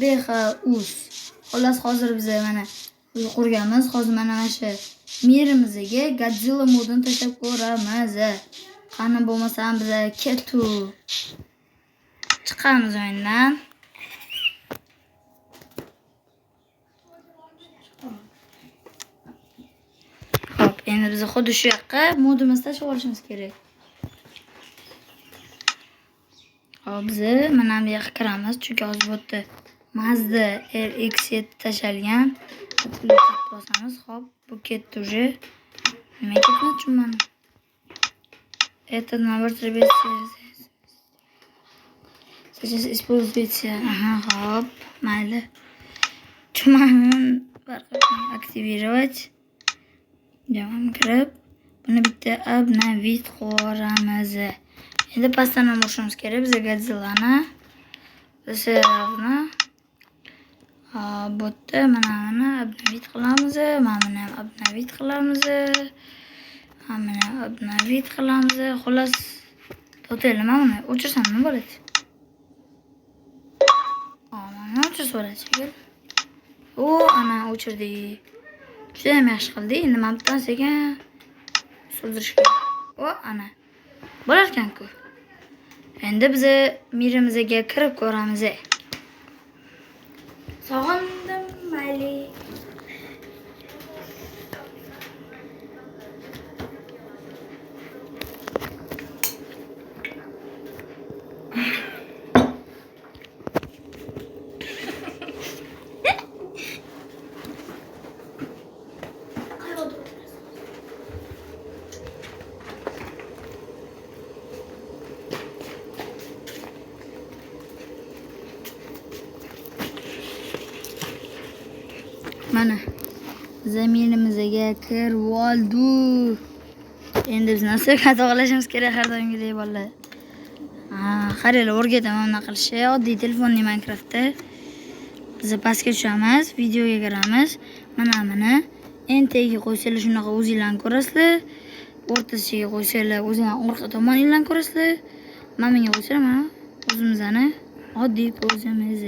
BHUS. Xullas hozir biz mana qurganmiz. Hozir mana shu mirimizga Godzilla modini tashlab ko'ramiz. Qani bo'lmasam biz ketu chiqamiz o'yindan. Hop, endi biz xuddi shu yoqqa modimizni tashlab olishimiz kerak. Hop, biz mana bu yoqqa kiramiz, chunki hozir bu yerda Mazda RX-7 tashalgan. Bosamiz. Hop, bu ketdi уже. Nima ketmoqchi mana? Этот номер требуется. Сейчас используйте. Ага, hop, mayli. Tumanni aktivировать. Devam kirib, buni bitta обновить qilamiz. Endi pastdan olishimiz kerak bizga Godzillani. Bizlarni bu yerda mana обновить qilamiz. Mana buni ham обновить qilamiz. Mana обновить qilamiz. Xullas, to'g'ri, mana buni o'chirsam nima bo'ladi? Mana o'chirsa bo'ladi shekilli. Ana o'chirdik. Juda ham yaxshi qildik. Endi mana bundan sekin so'ldirish kerak. Ana. Bo'lar ekan-ku. Endi biz mirimizga kirib ko'ramiz. Sog'indim, mayli. Mana zaminimizga kirib oldik. Endi biz nasibga to'g'rilashimiz kerak har doimgidek bolalar. Qaranglar, o'rgataman buni qilishni. Oddiy telefonli Minecraftda biz pastga tushamiz, videoga kiramiz. Mana buni entaga qo'ysanglar shunaqa o'zingizlarni ko'rasizlar. O'rtasiga qo'ysanglar o'zingizlar orqa tomoninglarni ko'rasizlar. Mana menga qo'ysanglar mana o'zimizni oddiy ko'zimiz.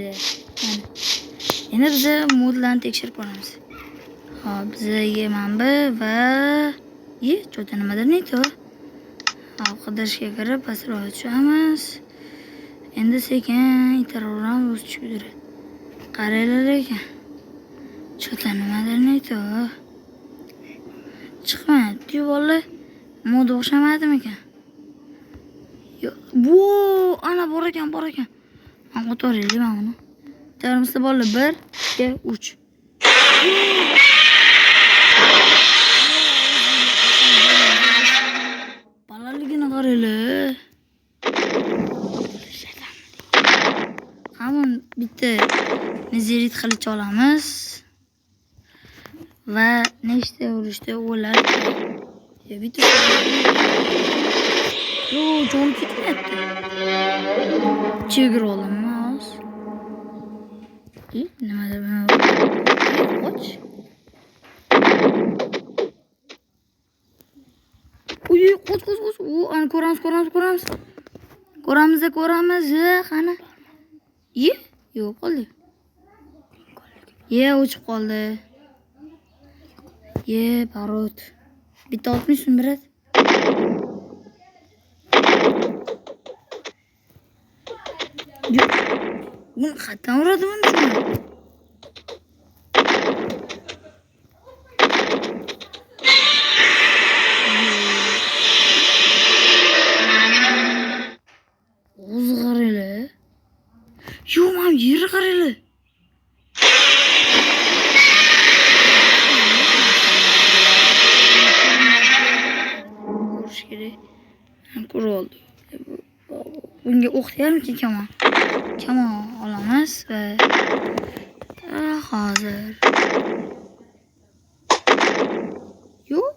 Endi biz modlarni tekshirib ko'ramiz. Hop, bizga mana bu va cho'ta nimadir neydi? Hop, qidirishga kirib pastroq tushamiz. Endi sekin itaraveramiz, o'zi tushib yuradi. Qaranglar ekan. Cho'ta nimadir neydi? Chiqmayapti, bolalar. Mod o'xshamadimi ekan? Bu ana bor ekan. Mana o'tiraylik mana buni. Termosda bolalar 1, 2, 3. Balaligini qaranglar. Hamon bitta nezerit qilich olamiz. Va nechta urishda o'lar. Bitta. Jo'n ketmayapti. Chegir olamiz. Nimadir buni och. Qo'z. Ana ko'ramiz. Ko'ramiz. Qani. Yo'q qoldi. O'chib qoldi. Parot. Bitta 60 so'm beradi. Buni qatdan uradi buni. O'zi qaranglar. Mana yeri qaranglar. Ko'rish kerak. Ko'rib oldik. Bunga o'xshayarmikin kamon olamiz va hozir yo'q.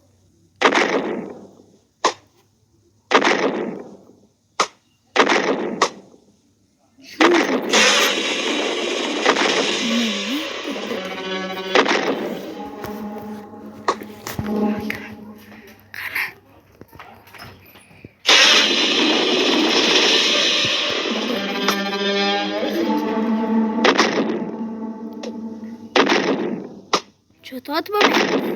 Cho'tot bo'lyapti.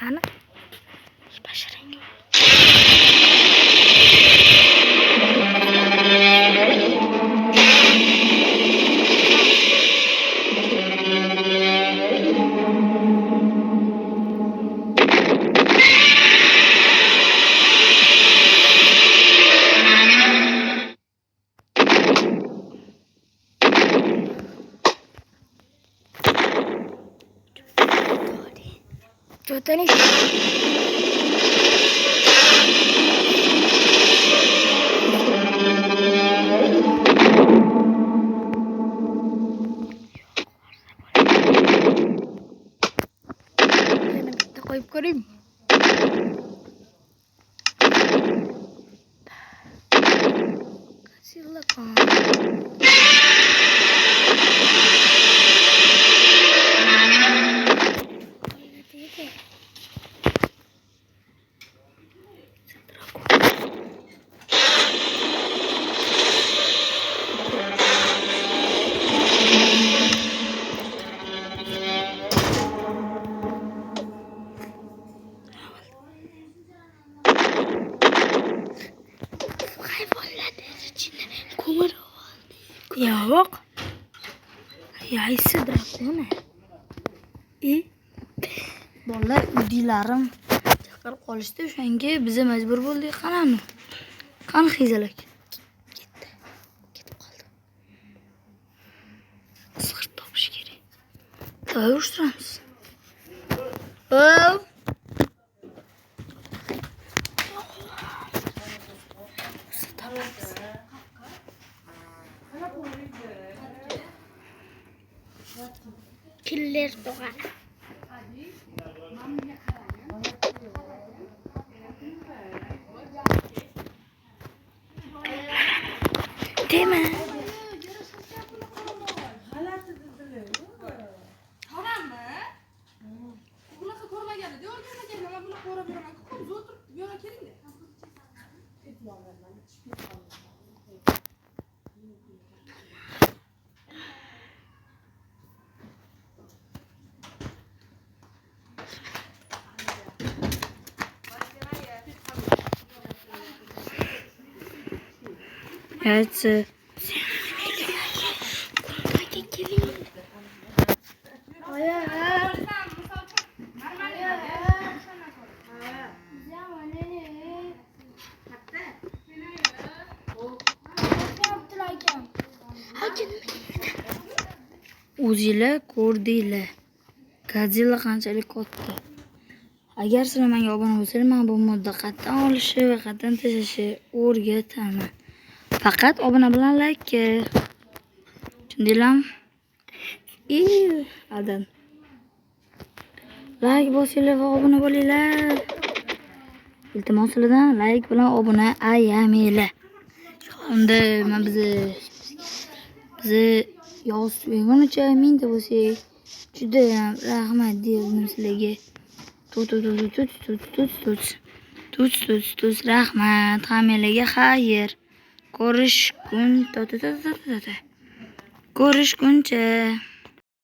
Qani? Bashirang. Cho'tani bitta qo'yib ko'ring. Silakan. Yo'q. Yaysi drakona. Bolalar uydilarim chaqirib qolishdi, o'shanga biz majbur bo'ldik. Qani? Qani xizalak? Ketib qoldi. Sirt topish kerak. To'y ushtiramiz. Killer tog'a. Dema. Bunaqa ko'rmaganida o'rganmagan, mana bunaqa ko'rib yuraman. Ko'p zo'r turib, bu yoqqa keling-da. Hadi. O'zinglar ko'rdinglar. Godzilla qanchalik katta. Agar sizlar menga obuna bo'lsangiz, men bu modda qatdan olishi va qatdan tashlashi o'rgataman. Faqat obuna bilan like. Tushundinglarmi? Adan. Like bosinglar va obuna bo'linglar. Iltimos sizlardan like bilan obuna ayamanglar. Unda men bizni yoz tugaguncha mingta bo'lsak, juda ham rahmat deyman sizlarga. Tut. Rahmat. Hammalarga xayr. Ko'rishguncha.